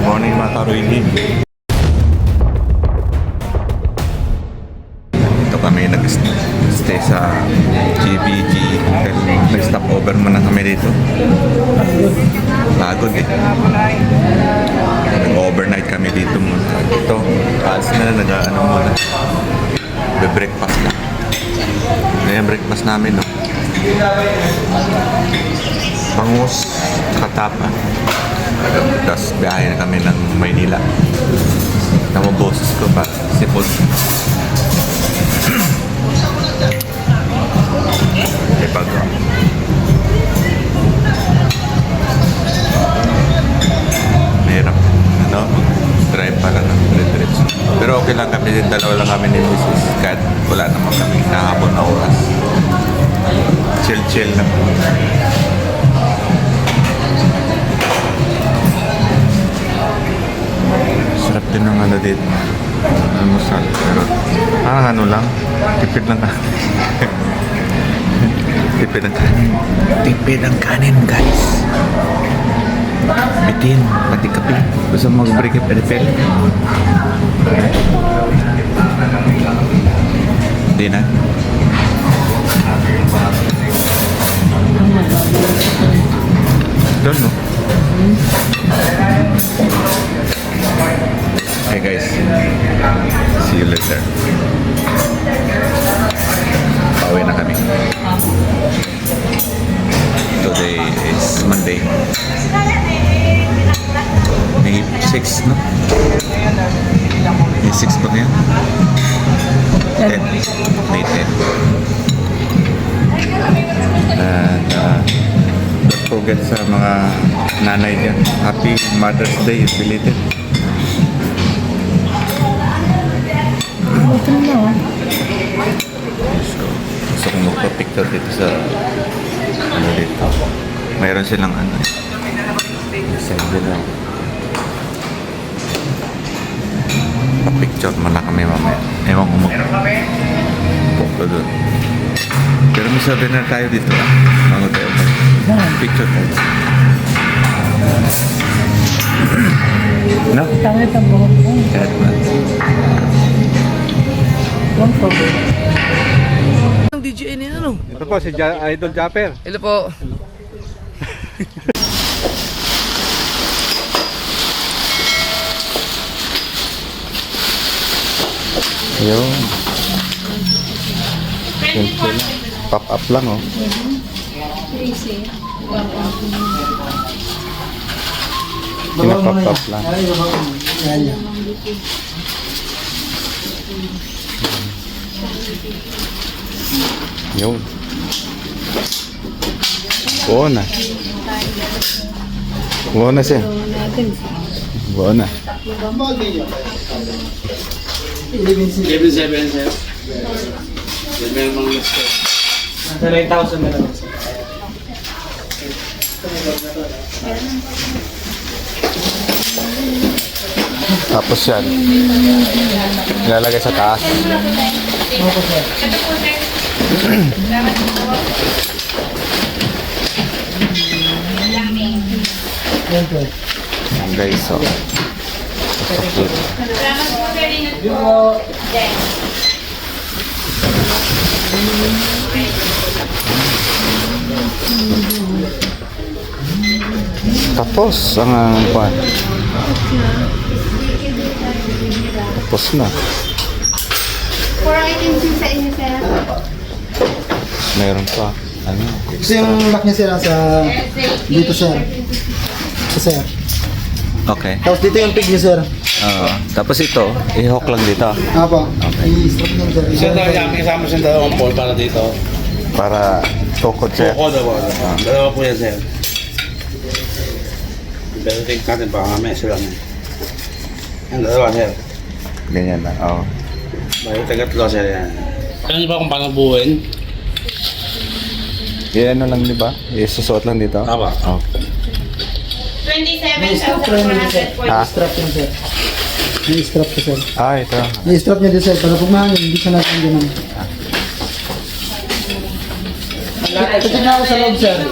Morning mga karuini. Ito kami nag-stay sa GBG Hotel. Nag-stop over muna kami dito. Pagod eh. Nag-overnight kami dito muna. Ito, alas na nag-ano muna. Be-breakfast na. Ngayon breakfast namin, no? Bangus, katapa. Tapos biyahe na kami ng Maynila. Namaboses ko pa, sipon. Ipag. Mahirap. Ano? Drive pala ng diretso. Pero okay lang kami din. Dalawa lang kami ni Mrs. Kahit wala naman kami nahabol na oras. Chill-chill lang. Sarap din ng ano dito. Almusal. Pero parang ano lang. Tipid lang ka. Tipid ang kanin. Tipid ang kanin, guys. Bitin, pati kape. Gusto mo mag-break up refill? Hindi na. Don't know. Hey guys, see you later. Pauwi na kami. Today is Monday. May 6, no? May 6 ba yan? 10. May 10. And don't forget sa mga nanay dyan. Happy Mother's Day, belated. So, gusto kong magpa-picture dito sa ano dito. Mayroon silang ano. Send lang. Pa-picture muna kami mamaya. Ewan ko mag-photo doon. Pero may souvenir tayo dito. Bago tayo picture tayo. No? Kahit ang buhok mo. Kahit man. One problem. Ang DJ ni ano? Ito po si Idol Japper. Hello po. Ayun. Simple lang. Pop up lang, oh. Pina-pop up lang. Yun. Buo na. Buo na siya. Buo na. 11,700 sir. Yan meron mga gusto. Nasa 9,000 na lang sir. Tapos yan. Ilalagay sa taas. Yan guys, so. Tapos ang pan. Tapos na. 4 items yung sa inyo, sir. Meron pa. Ano? Kasi yung lock niya sir sa dito sir. Sir. Okay. Tapos dito yung pig niya sir. Tapos ito, i-hook lang dito. Apo. I-strap niya sir. Sir, dami kasama sa dalawang pole para dito. Para tukod siya. Oo, dalawa po yan sir. Pero think natin baka mamaya sila na. Yan, dalawa sir. Ganyan lang. Oo. Balik tagatlo sir yan. Alam niyo ba kung paano buuin? Yan ano lang, di ba? Isusuot lang dito. Tama. Okay. 27,440. Ha? I-strap niya sir. I-strap ko sir. Ito. I-strap niya din sir. Para pag mahangin, hindi siya natin ganun. Tingnan ako sa loob sir.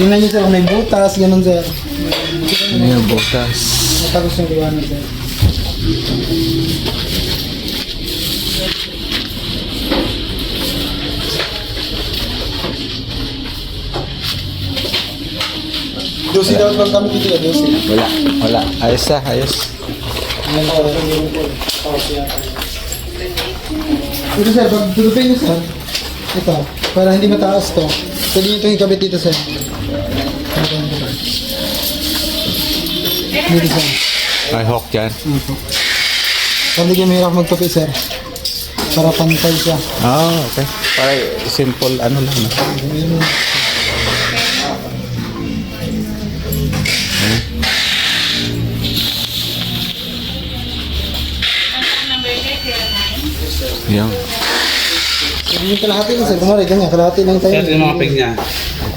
Tingnan niyo sir kung may butas, ganun sir. Ano yung butas? Matapos yung gawa niya, sir. Dosi daw bang kami dito, dosi. Wala. Ayos na, ayos. Ito sir, pag dudupin niyo sir, ito, para hindi mataas to. Pwede nyo itong ikabit dito sir. Dito sir. May hook dyan. Para hindi kayo mahirap magtupi sir. Para pantay siya. Ah, okay. Para simple ano lang. No? Yan. Pwede yung kalahati lang sir. Kumari, ganyan, kalahati lang tayo. Sir, yung mga peg niya.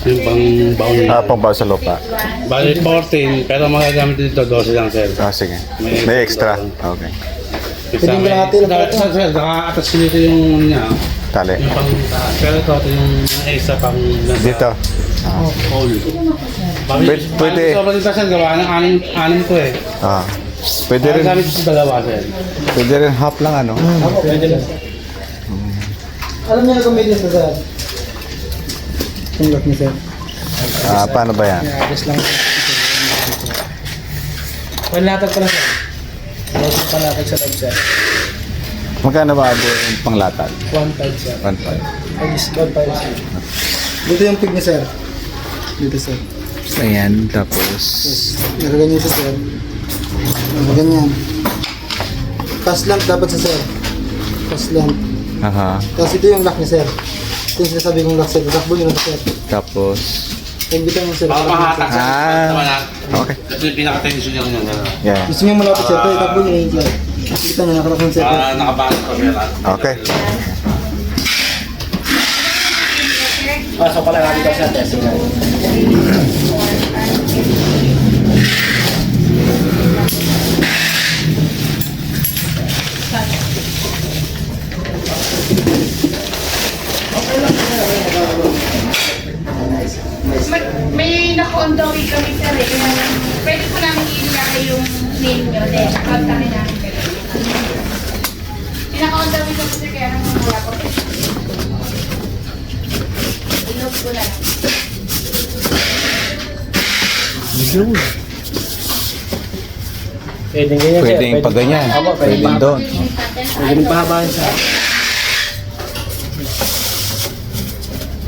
Yung pang baon niya. Ah, pang sa lupa. Bali 14, pero magagamit dito 12 lang, sir. Ah, sige. May extra. Okay. Pwede yung kalahati lang tayo. Sir, naka-atas ko dito yung ano niya. Tali. Yung pang taas. Pero ito yung extra pang nasa Dito. hole. Pwede. Sobrang dito, sir, gawa ng anim ko eh. Ah. Pwede rin, Gamit sa dalawa, sir. pwede rin half lang ano. Pwede lang. Alam niyo na kung may dito sir. Tunggak niyo sir. Ah, paano ba yan? Just lang. Panlatag pa lang sir. Tapos panlatag sa loob sir. Magkano ba yung panglatag? 1.5 sir. 1.5. Ay, 1.5 sir. Dito yung pig niya sir. Dito sir. Ayan, tapos... Nakaganyan niyo sir. Nakaganyan. Pass lamp dapat sa sir. Pass lamp. Aha. Tapos ito yung lock niya sir. Ito yung sinasabi kong lock sir. Takbo niyo na sir. Tapos... Pagbitan mo sir. Baka mahatak, sir. Ah. Okay. Ito yung pinaka-tension niya ganyan. Yeah. Gusto niyo malapit sir. Ito, takbo niyo na yun sir. Kita niyo, nakalak ng sir. Nakabalot pa, sir. Okay. Pasok pala natin sa testing. May naka-on the way kami sir eh. Kaya pwede po namin ilagay yung name nyo. Then, kontakin namin kayo. May naka-on the way kami sir kaya naman wala po. Inog ko lang. Pwedeng ganyan sir. Pwedeng pag ganyan. Pwedeng doon. Pwedeng pahabahan sir.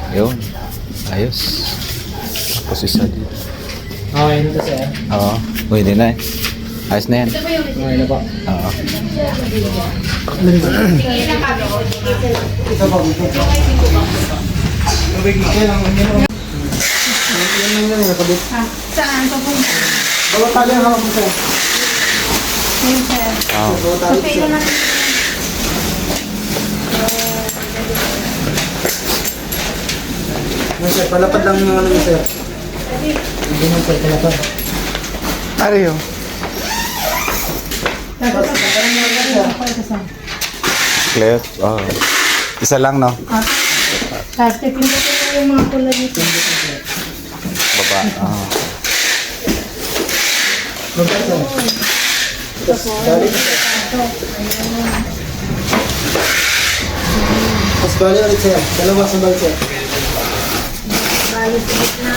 Yun. Ayos. Tapos isa dito. Okay, nito sir. Oo. Pwede na eh. Ayos na yan. Ito po yung Okay na po. Oo. tingin na kami. Yan lang yan, nakabit. Saan? Ito po. Bawat tali ang hawak mo sir. Same sir. Oo. Bawat So, tali pwede sir. na Yan sir, palapad lang yung ano niya sir. Hindi na sir, palapad. Ano yun? Clef. Oh. Isa lang, no? Plastic, hindi ko yung mga kulay dito. Baba. Oh. Bawat sir. Tapos, tali. Tapos bali ulit sir. Dalawa sa bali sir. Bali, sigit na.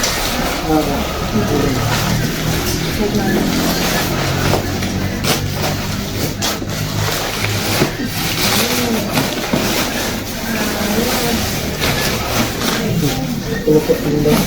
Tulupot din daw.